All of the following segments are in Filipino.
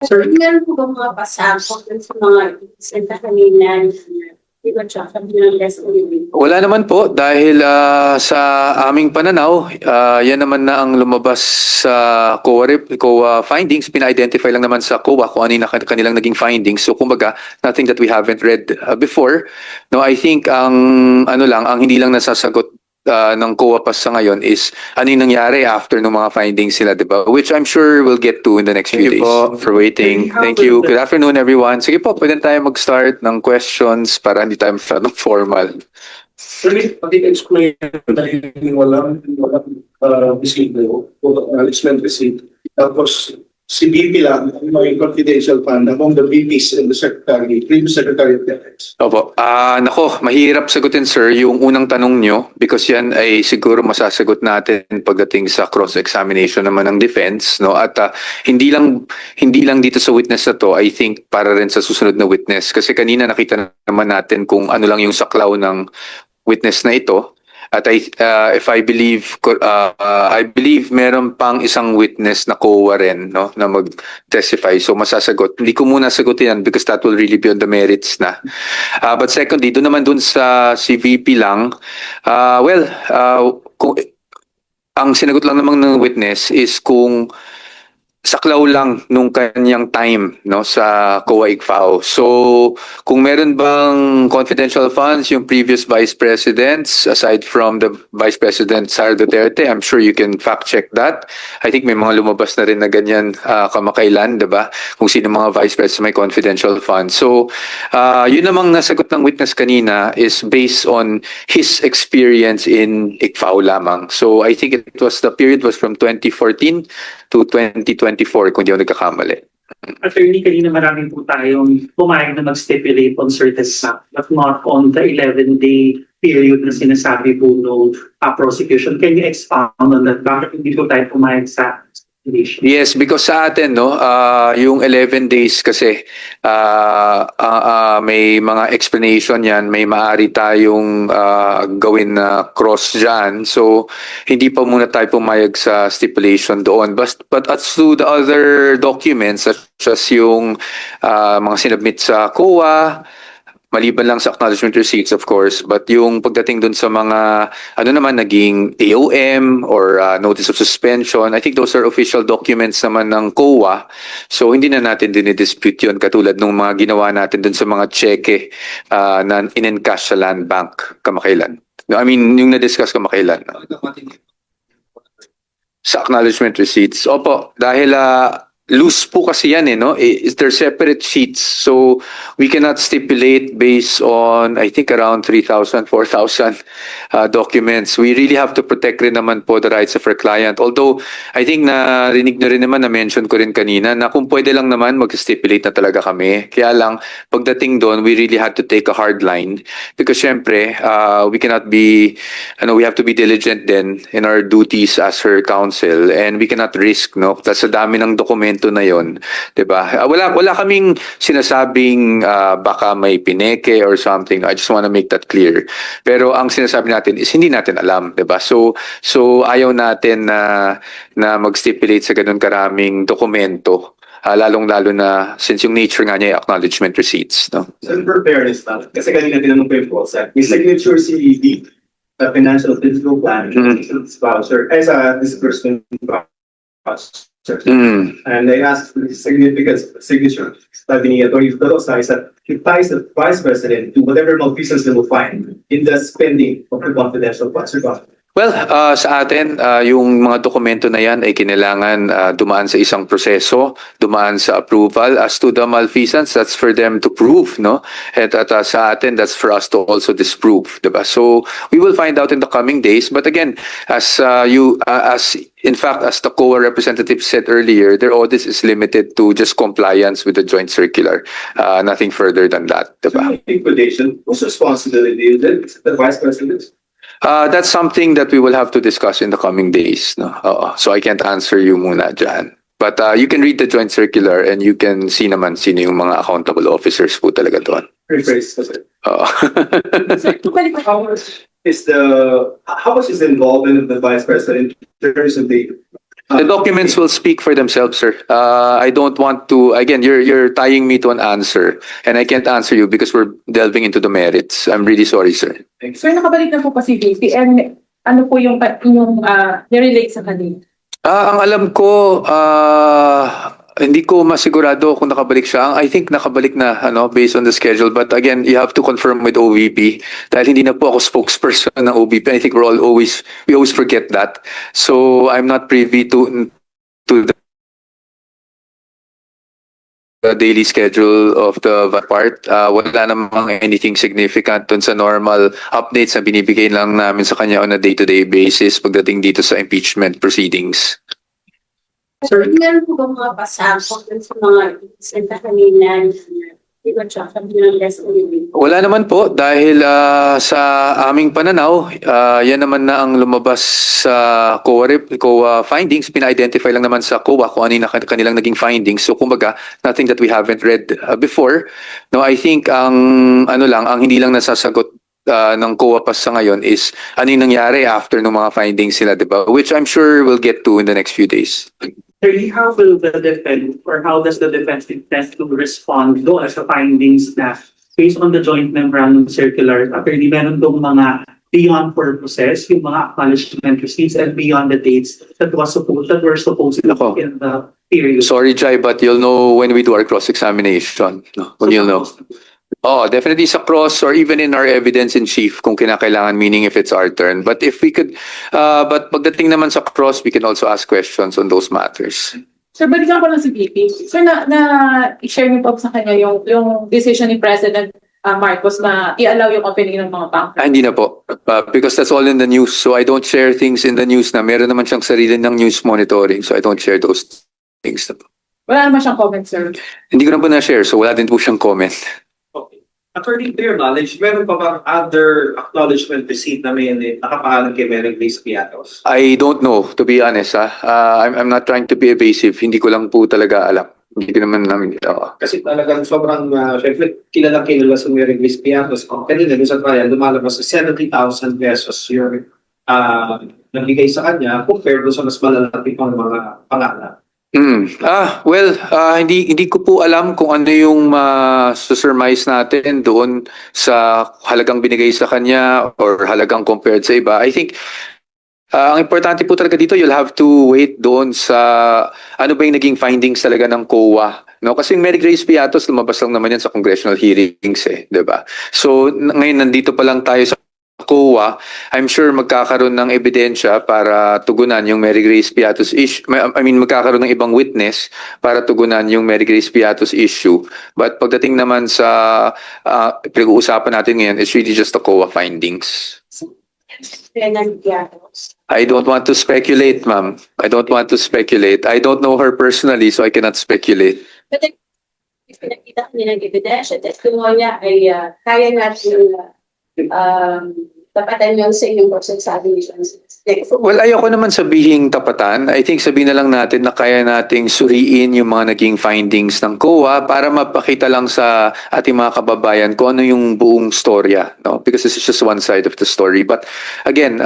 Sir, meron po ba mga pasabog sa mga isenta kanina di ba tsaka ng destiny? Wala naman po dahil sa aming pananaw, yan naman na ang lumabas sa COA findings, pina-identify lang naman sa COA kung ano yung kanilang naging findings. So kumbaga, nothing that we haven't read before. No, I think ang hindi lang nasasagot ng COA pa sa ngayon is ano yung nangyari after ng mga findings nila, di ba? Which I'm sure we'll get to in the next few days. Thank you po for waiting. Thank you. Good afternoon, everyone. Sige po, pwede tayo mag-start ng questions para hindi tayo masyadong formal. Really, pag-explain walang receipt na acknowledgement receipt. Tapos, si BP lang, may confidential fund among the VPs and the secretary, previous secretary of defense. Opo. Nako, mahirap sagutin sir yung unang tanong nyo because yan ay siguro masasagot natin pagdating sa cross-examination naman ng defense. No? At hindi lang dito sa witness na to, I think para rin sa susunod na witness. Kasi kanina nakita naman natin kung ano lang yung saklaw ng witness na ito. At if I believe meron pang isang witness na COA rin, no, na mag-testify. So masasagot. Hindi ko muna sagutin yan because that will really be on the merits na. But secondly, doon naman sa CVP lang, ang sinagot lang namang ng witness is kung saklaw lang nung kanyang time no sa COA ICFAO. So kung meron bang confidential funds yung previous vice presidents aside from the vice president Sara Duterte, I'm sure you can fact check that. I think may mga lumabas na rin na ganyan kamakailan, 'di ba? Kung sino mga vice presidents may confidential funds. So yun namang nasagot ng witness kanina is based on his experience in ICFAO lamang. So I think the period was from 2014 to 2024 kung di ako nagkakamali. Attorney, kanina maraming po tayong pumayag na mag-stipulate on certain stuff but not on the 11-day period na sinasabi po no prosecution. Can you expound on that? Bakit hindi po tayo pumayag sa stipulation? Yes, because sa atin no, yung 11 days kasi may mga explanation yan, may maaari tayong gawin na cross dyan. So hindi pa muna tayo pumayag sa stipulation doon. But as to the other documents such as yung mga sinubmit sa COA, maliban lang sa acknowledgement receipts of course, but yung pagdating dun sa mga naman naging AOM or notice of suspension, I think those are official documents naman ng COA. So hindi na natin dinidispute yun katulad nung mga ginawa natin dun sa mga cheque na in-encash sa land bank kamakailan. I mean, yung na-discuss kamakailan. Sa acknowledgement receipts. Opo, dahil loose po kasi yan no? They're separate sheets. So we cannot stipulate based on I think around 3,000, 4,000 documents. We really have to protect rin naman po the rights of our client. Although I think narinig na rin naman, na-mention ko rin kanina na kung pwede lang naman mag-stipulate na talaga kami. Kaya lang pagdating doon, we really had to take a hard line because syempre we cannot be we have to be diligent then in our duties as her counsel and we cannot risk no. Sa dami ng dokumento na yon, 'di ba? Wala kaming sinasabing baka may pineke or something. I just want to make that clear. Pero ang sinasabi natin is hindi natin alam, 'di ba? So ayaw natin na mag-stipulate sa ganun karaming dokumento. Lalong-lalo na since yung nature nga niya ay acknowledgement receipts, no? So, for fairness na, kasi kanina tinanong ko yung POSAC, may signature si DP, the Financial Physical Plan, sponsor, as a disbursement voucher. And they asked for the significance of the signature. Sabi ni Atty. Velosa is that it ties the Vice President to whatever malfeasance they will find in the spending of the confidential funds. Well, sa atin, yung mga dokumento na yan ay kinailangan dumaan sa isang proseso, dumaan sa approval. As to the malfeasance, that's for them to prove, no? At sa atin, that's for us to also disprove, diba? So we will find out in the coming days. But again, as the COA representative said earlier, their audit is limited to just compliance with the joint circular. Nothing further than that, diba? Liquidation, whose responsibility is it? The Vice President? That's something that we will have to discuss in the coming days. No? So I can't answer you muna dyan. But you can read the joint circular and you can see naman sino yung mga accountable officers po talaga doon. Rephrase, sir. How much is the involvement of the Vice President in terms of the The documents will speak for themselves, sir. I don't want to, again, you're tying me to an answer, and I can't answer you because we're delving into the merits. I'm really sorry, sir. Sir, nakabalik na po pa si VP and ano po yung nirelate sa kanila? Ang alam ko, hindi ko masigurado kung nakabalik siya. I think nakabalik na, based on the schedule. But again, you have to confirm with OVP. Dahil hindi na po ako spokesperson ng OVP. I think we always forget that. So I'm not privy to the daily schedule of the part. Wala namang anything significant dun sa normal updates na binibigay lang namin sa kanya on a day-to-day basis pagdating dito sa impeachment proceedings. Sir, Meron po ba mga pasabog dun sa mga isenta kanina di ba tsaka ng destiny? Wala naman po dahil sa aming pananaw, yan naman na ang lumabas sa COA findings. Pina-identify lang naman sa COA kung ano yung kanilang naging findings. So kumbaga, nothing that we haven't read before. No, I think ang hindi lang nasasagot ng COA pa sa ngayon is ano yung nangyari after ng mga findings sila, di ba? Which I'm sure we'll get to in the next few days. Sir, how will the defense or how does the defense intend to respond doon sa findings na based on the joint memorandum circular, attorney, meron doon mga beyond purposes, yung mga acknowledgement receipts and beyond the dates that were supposed Nako. in the period. Sorry, Jai, but you'll know when we do our cross-examination. No, when you'll know. Oh, definitely sa cross or even in our evidence in chief kung kinakailangan, meaning if it's our turn. But if we could, but pagdating naman sa cross, we can also ask questions on those matters. Sir, balikan ko lang si VP. Sir, i-share niyo po sa kanya yung decision ni President Marcos na i-allow yung opening ng mga bank. Hindi na po. Because that's all in the news. So I don't share things in the news na meron naman siyang sarili ng news monitoring. So I don't share those things na po. Wala naman siyang comment, sir. Hindi ko na po na-share. So wala din po siyang comment. Okay. According to your knowledge, meron pa bang other acknowledgement receipt na may nakapangalan kay Mary Grace Piatos? I don't know, to be honest. I'm not trying to be evasive. Hindi ko lang po talaga alam. Hindi ko naman namin ginawa. Kasi talagang sobrang, syempre, kilala si Mary Grace Piatos. Kanina, doon sa trial, lumalabas sa 70,000 pesos yung nagbigay sa kanya compared doon sa mas malalaki pang mga pangalan. Well, hindi ko po alam kung ano yung susurmise natin doon sa halagang binigay sa kanya or halagang compared sa iba. I think ang importante po talaga dito, you'll have to wait doon sa ano ba yung naging findings talaga ng COA. No, kasi Mary Grace Piatos lumabas lang naman yan sa congressional hearings, 'di ba? So ngayon nandito pa lang tayo sa COA, I'm sure magkakaroon ng ebidensya para tugunan yung Mary Grace Piatos issue. Magkakaroon ng ibang witness para tugunan yung Mary Grace Piatos issue. But pagdating naman sa pinag-uusapan natin ngayon, it's really just the COA findings. I don't want to speculate, ma'am. I don't want to speculate. I don't know her personally, so I cannot speculate. But if pinakita ko nilang ebidensya, testimonya ay kaya natin tapatan yun sa inyong pagsasabi niyo. Well, ayoko naman sabihin tapatan. I think sabihin na lang natin na kaya nating suriin yung mga naging findings ng COA para mapakita lang sa ating mga kababayan kung ano yung buong storya. No? Because this is just one side of the story. But again,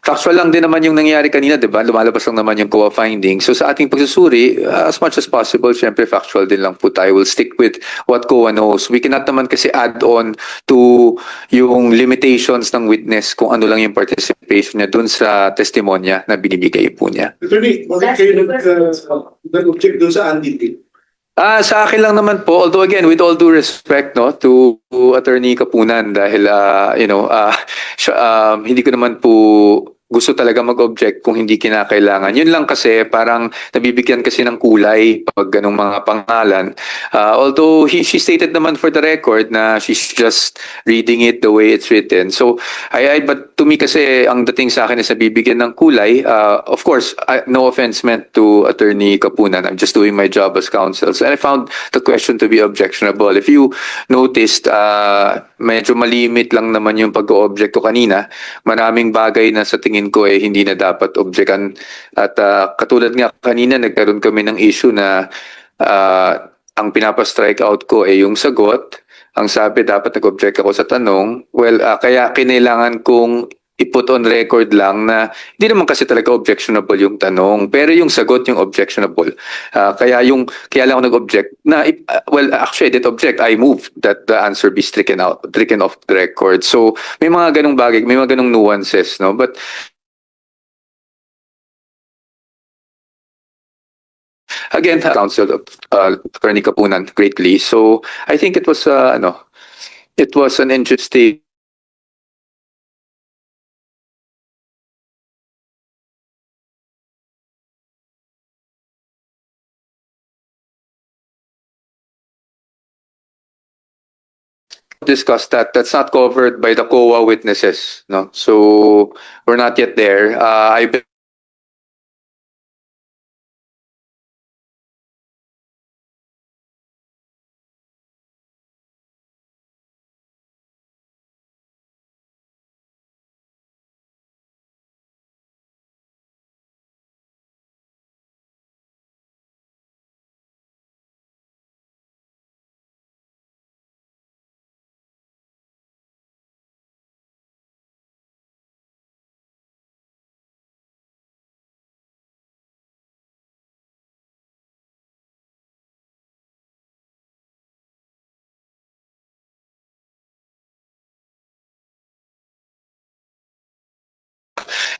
factual lang din naman yung nangyari kanina, di ba? Lumalabas lang naman yung COA findings. So sa ating pagsusuri, as much as possible, syempre factual din lang po tayo. We'll stick with what COA knows. We cannot naman kasi add on to yung limitations ng witness kung ano lang yung participation niya dun sa testimonya na binibigay po niya. Attorney, bakit kayo nag-object doon sa Andy? Sa akin lang naman po, although again, with all due respect to Attorney Kapunan dahil hindi ko naman po gusto talaga mag-object kung hindi kinakailangan. Yun lang kasi parang nabibigyan kasi ng kulay pag ganung mga pangalan. Although she stated naman for the record na she's just reading it the way it's written. So, but to me kasi ang dating sa akin is nabibigyan ng kulay. Of course, no offense meant to Attorney Kapunan. I'm just doing my job as counsel. So, and I found the question to be objectionable. If you noticed, medyo malimit lang naman yung pag-o-object ko kanina. Maraming bagay na sa tingin ko hindi na dapat objectan. At katulad nga kanina, nagkaroon kami ng issue na ang pinapa-strike out ko yung sagot. Ang sabi, dapat nag-object ako sa tanong. Well, kaya kinailangan kong i-put on record lang na hindi naman kasi talaga objectionable yung tanong, pero yung sagot yung objectionable. Kaya lang ako nag-object na, well, actually I did object. I moved that the answer be stricken off the record. So may mga ganong bagay, may mga ganong nuances, no? But again, counsel Attorney Kapunan greatly. So I think it was it was an interesting discuss that. That's not covered by the COA witnesses, no? So we're not yet there.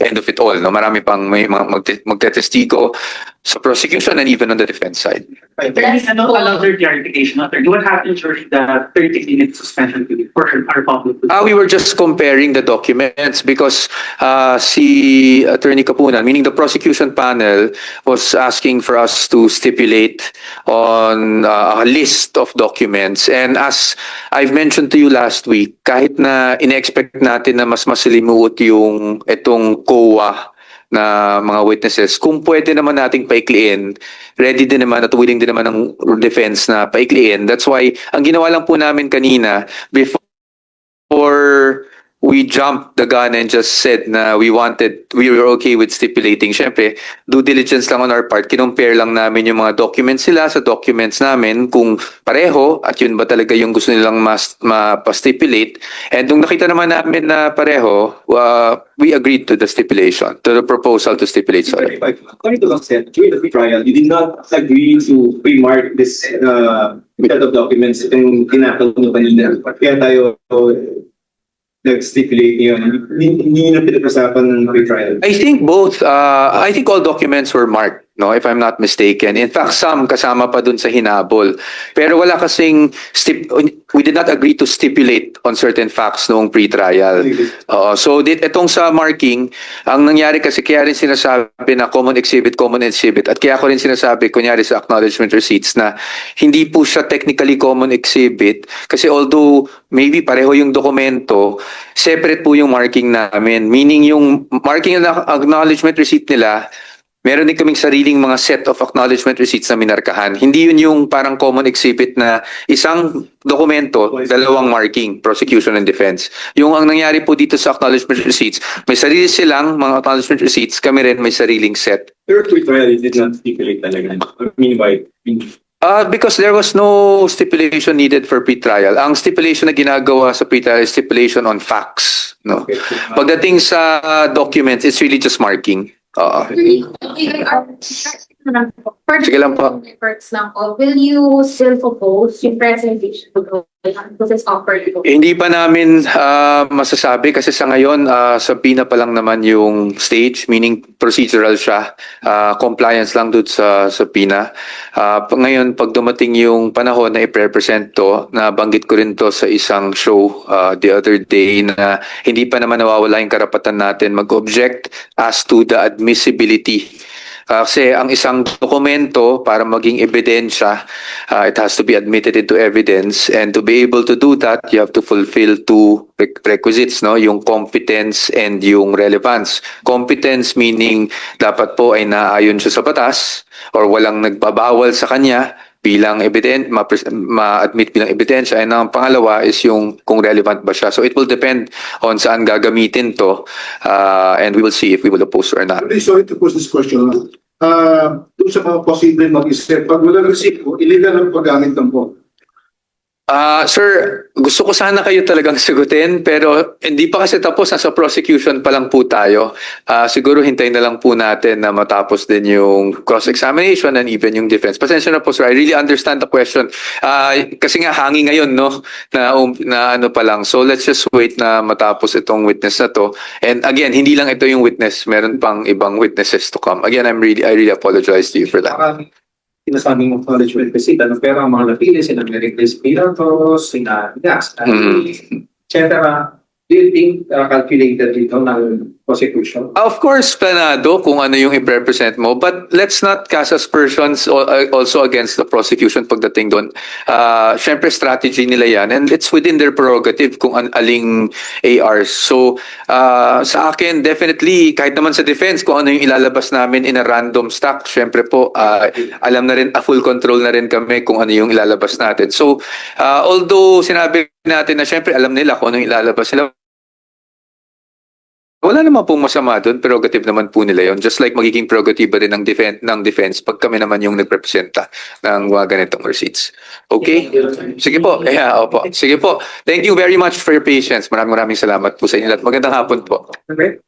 End of it all, no? Marami pang may mga magtetestigo sa prosecution and even on the defense side. Attorney, another clarification, attorney. What happened during the 30-minute suspension period for our public? We were just comparing the documents because si Attorney Kapunan, meaning the prosecution panel, was asking for us to stipulate on a list of documents. And as I've mentioned to you last week, kahit na in-expect natin na mas masalimuot yung itong COA na mga witnesses, kung pwede naman nating paikliin, ready din naman at willing din naman ng defense na paikliin. That's why, ang ginawa lang po namin kanina, before we jumped the gun and just said na we were okay with stipulating. Siyempre, due diligence lang on our part, kinumpare lang namin yung mga documents sila sa documents namin kung pareho at yun ba talaga yung gusto nilang ma-stipulate. And nung nakita naman namin na pareho, we agreed to the stipulation, to the proposal to stipulate. Sorry. According to consent, during the pre-trial, you did not agree to pre-mark this set of documents itong tinatawag nyo kanina. Kaya tayo nag-stipulate yun. Hindi na pinag-usapan ng pre-trial. I think both. I think all documents were marked, no, if I'm not mistaken. In fact, some kasama pa dun sa hinabol. Pero wala kasing we did not agree to stipulate on certain facts noong pre-trial. So itong sa marking, ang nangyari kasi kaya rin sinasabi na common exhibit, at kaya ko rin sinasabi kunyari sa acknowledgement receipts na hindi po siya technically common exhibit kasi although maybe pareho yung dokumento, separate po yung marking namin. Meaning yung marking na acknowledgement receipt nila, meron din kaming sariling mga set of acknowledgement receipts na minarkahan. Hindi yun yung parang common exhibit na isang dokumento, dalawang marking, prosecution and defense. Yung ang nangyari po dito sa acknowledgement receipts, may sarili silang mga acknowledgement receipts, kami rin may sariling set. Pero pre-trial, you did not stipulate talaga. Meanwhile, because there was no stipulation needed for pre-trial. Ang stipulation na ginagawa sa pre-trial is stipulation on facts. No? Pagdating sa documents, it's really just marking. Sige lang po. For example, will you still propose yung presentation because it's offered? Hindi pa namin masasabi kasi sa ngayon sa PINA pa lang naman yung stage, meaning procedural siya. Compliance lang doon sa PINA. Ngayon, pag dumating yung panahon na i-represent to, nabanggit ko rin to sa isang show the other day na hindi pa naman nawawala yung karapatan natin mag-object as to the admissibility. Kasi ang isang dokumento para maging ebidensya, it has to be admitted into evidence, and to be able to do that, you have to fulfill two requisites, no? Yung competence and yung relevance. Competence meaning dapat po ay naayon siya sa batas or walang nagbabawal sa kanya bilang ma-admit bilang ebidensya, and ang pangalawa is yung kung relevant ba siya. So it will depend on saan gagamitin to, and we will see if we will oppose or not. Sorry to pose this question. Doon sa mga posible mag-isip, pag wala resibo, illegal ang paggamit ng phone. Sir, gusto ko sana kayo talagang sagutin pero hindi pa kasi tapos, nasa prosecution pa lang po tayo. Siguro hintayin na lang po natin na matapos din yung cross-examination and even yung defense. Pasensya na po sir, I really understand the question. Kasi nga hangin ngayon no, na ano pa lang. So let's just wait na matapos itong witness na to. And again, hindi lang ito yung witness, meron pang ibang witnesses to come. Again, I really apologize to you for that. Sinasabi mo college with Pesita, pero ang mga napili, sila Mericles Piratos, sina Gas, et cetera. Do you think calculated dito ng prosecution? Of course, planado kung ano yung i-represent mo. But let's not cast aspersions also against the prosecution pagdating doon. Siyempre, strategy nila yan. And it's within their prerogative kung aling ARs. So, sa akin, definitely, kahit naman sa defense, kung ano yung ilalabas namin in a random stack, siyempre po, alam na rin, full control na rin kami kung ano yung ilalabas natin. So, although sinabi natin na siyempre alam nila kung ano yung ilalabas nila, wala naman pong masama doon, prerogative naman po nila yon. Just like magiging prerogative rin ng defense pag kami naman yung nagrepresenta ng mga ganitong receipts. Okay? Sige po. Yeah, opo. Sige po. Thank you very much for your patience. Maraming salamat po sa inyo at magandang hapon po. Okay.